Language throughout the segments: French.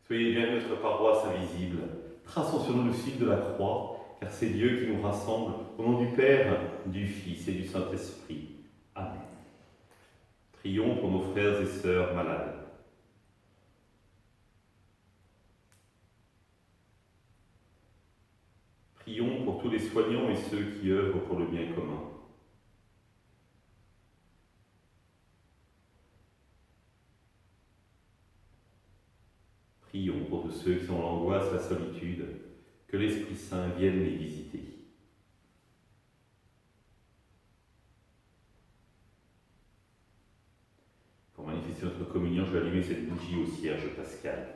Soyez bien notre paroisse invisible. Traçons sur nous le signe de la croix, car c'est Dieu qui nous rassemble. Au nom du Père, du Fils et du Saint-Esprit. Amen. Prions pour nos frères et sœurs malades. Prions pour tous les soignants et ceux qui œuvrent pour le bien commun. Prions pour tous ceux qui sont dans l'angoisse, la solitude, que l'Esprit Saint vienne les visiter. Pour manifester notre communion, je vais allumer cette bougie au cierge pascal.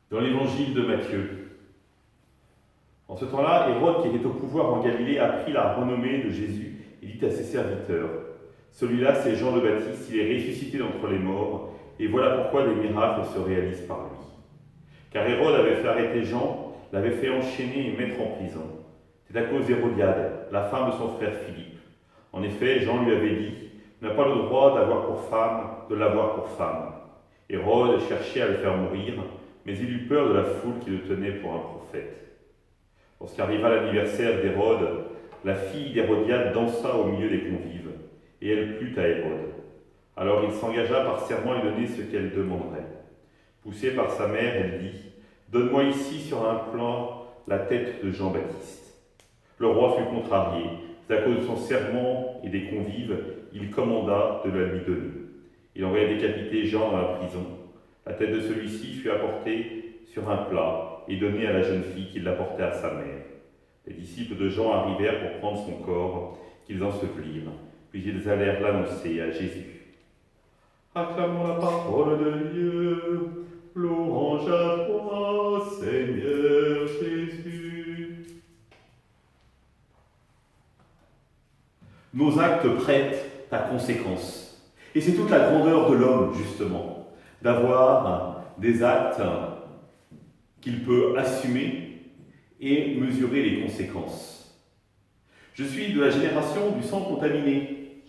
Dans l'évangile de Matthieu, en ce temps-là, Hérode, qui était au pouvoir en Galilée, apprit la renommée de Jésus et dit à ses serviteurs, « Celui-là, c'est Jean le Baptiste, il est ressuscité d'entre les morts, et voilà pourquoi des miracles se réalisent par lui. » Car Hérode avait fait arrêter Jean, l'avait fait enchaîner et mettre en prison. C'est à cause d'Hérodiade, la femme de son frère Philippe. En effet, Jean lui avait dit, « Tu n'as pas le droit de l'avoir pour femme. » Hérode cherchait à le faire mourir, mais il eut peur de la foule qui le tenait pour un prophète. Lorsqu'arriva l'anniversaire d'Hérode, la fille d'Hérodiade dansa au milieu des convives, et elle plut à Hérode. Alors il s'engagea par serment à lui donner ce qu'elle demanderait. Poussée par sa mère, elle dit, « Donne-moi ici sur un plan la tête de Jean-Baptiste. » Le roi fut contrarié, c'est à cause de son serment et des convives, il commanda de la lui donner. Il envoya décapiter Jean dans la prison. La tête de celui-ci fut apportée sur un plat et donnée à la jeune fille qui l'apportait à sa mère. Les disciples de Jean arrivèrent pour prendre son corps, qu'ils ensevelirent, puis ils allèrent l'annoncer à Jésus. Acclamons la parole de Dieu, louange à toi, Seigneur Jésus. Nos actes prêtent à conséquence. Et c'est toute la grandeur de l'homme, justement, d'avoir des actes qu'il peut assumer et mesurer les conséquences. Je suis de la génération du sang contaminé.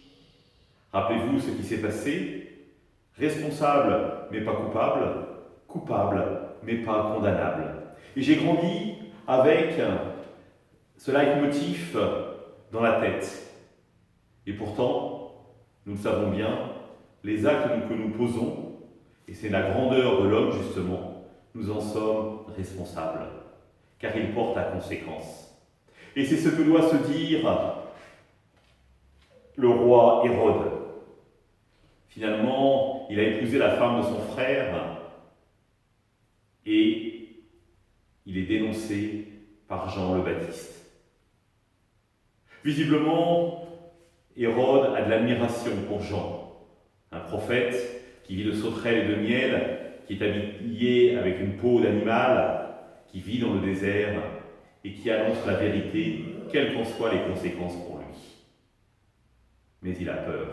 Rappelez-vous ce qui s'est passé. Responsable, mais pas coupable. Coupable, mais pas condamnable. Et j'ai grandi avec ce leitmotiv dans la tête. Et pourtant, nous le savons bien, les actes que nous posons, et c'est la grandeur de l'homme justement, nous en sommes responsables, car ils portent à conséquence. Et c'est ce que doit se dire le roi Hérode. Finalement, il a épousé la femme de son frère, et il est dénoncé par Jean le Baptiste. Visiblement, Hérode a de l'admiration pour Jean, un prophète qui vit de sauterelles et de miel, qui est habillé avec une peau d'animal, qui vit dans le désert et qui annonce la vérité, quelles qu'en soient les conséquences pour lui. Mais il a peur.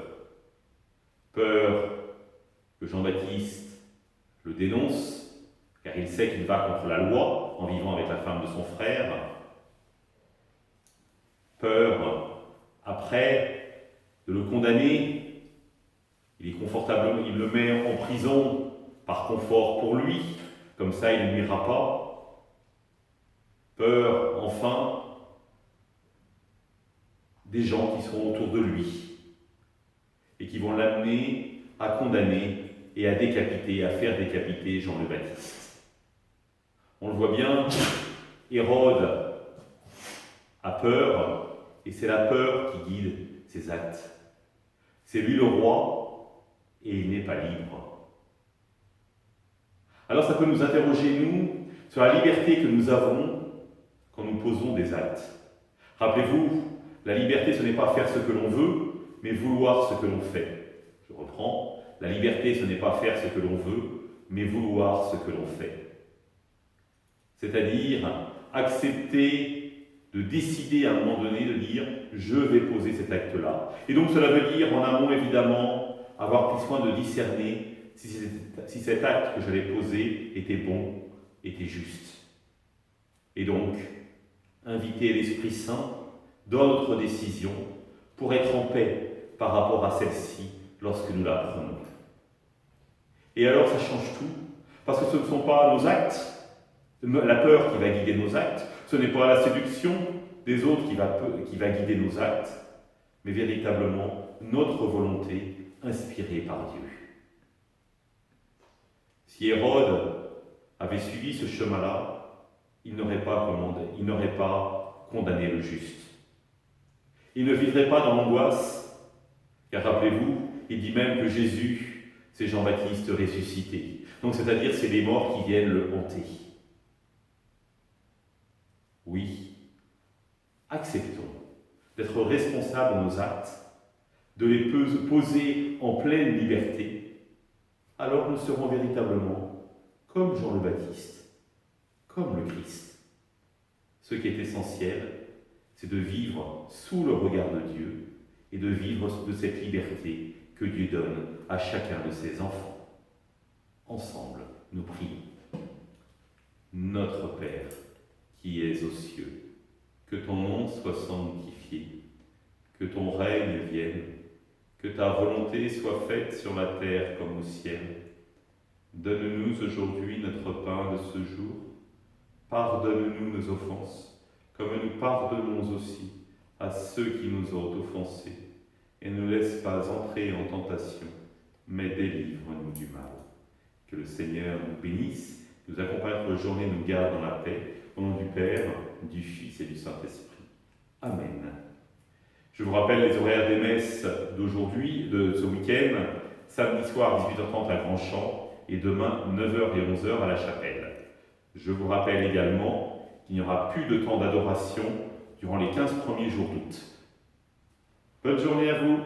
Peur que Jean-Baptiste le dénonce, car il sait qu'il va contre la loi en vivant avec la femme de son frère. Peur, après, de le condamner. Il est confortablement, il le met en prison par confort pour lui, comme ça il ne nuira pas. Peur, enfin, des gens qui seront autour de lui et qui vont l'amener à condamner et à décapiter, à faire décapiter Jean le Baptiste. On le voit bien, Hérode a peur, et c'est la peur qui guide ses actes. C'est lui le roi, et il n'est pas libre. Alors ça peut nous interroger, nous, sur la liberté que nous avons quand nous posons des actes. Rappelez-vous, la liberté, ce n'est pas faire ce que l'on veut, mais vouloir ce que l'on fait. Je reprends, la liberté, ce n'est pas faire ce que l'on veut, mais vouloir ce que l'on fait. C'est-à-dire accepter de décider à un moment donné de dire « je vais poser cet acte-là ». Et donc cela veut dire en amont évidemment avoir pris soin de discerner si cet acte que j'allais poser était bon, était juste. Et donc, inviter l'Esprit Saint dans notre décision pour être en paix par rapport à celle-ci lorsque nous la prenons. Et alors ça change tout, parce que ce ne sont pas nos actes, la peur qui va guider nos actes, ce n'est pas la séduction des autres qui va guider nos actes, mais véritablement notre volonté inspirée par Dieu. Si Hérode avait suivi ce chemin-là, il n'aurait pas condamné le juste. Il ne vivrait pas dans l'angoisse, car rappelez-vous, il dit même que Jésus, c'est Jean-Baptiste ressuscité. Donc c'est-à-dire c'est les morts qui viennent le hanter. Oui, acceptons d'être responsables de nos actes, de les poser en pleine liberté, alors nous serons véritablement comme Jean le Baptiste, comme le Christ. Ce qui est essentiel, c'est de vivre sous le regard de Dieu et de vivre de cette liberté que Dieu donne à chacun de ses enfants. Ensemble, nous prions. Notre Père, qui es aux cieux, que ton nom soit sanctifié, que ton règne vienne, que ta volonté soit faite sur la terre comme au ciel. Donne-nous aujourd'hui notre pain de ce jour. Pardonne-nous nos offenses, comme nous pardonnons aussi à ceux qui nous ont offensés. Et ne laisse pas entrer en tentation, mais délivre-nous du mal. Que le Seigneur nous bénisse, nous accompagne pour la journée, nous garde dans la paix. Au nom du Père, du Fils et du Saint-Esprit. Amen. Je vous rappelle les horaires des messes d'aujourd'hui, de ce week-end. Samedi soir, 18h30 à Grandchamp et demain, 9h et 11h à la Chapelle. Je vous rappelle également qu'il n'y aura plus de temps d'adoration durant les 15 premiers jours d'août. Bonne journée à vous!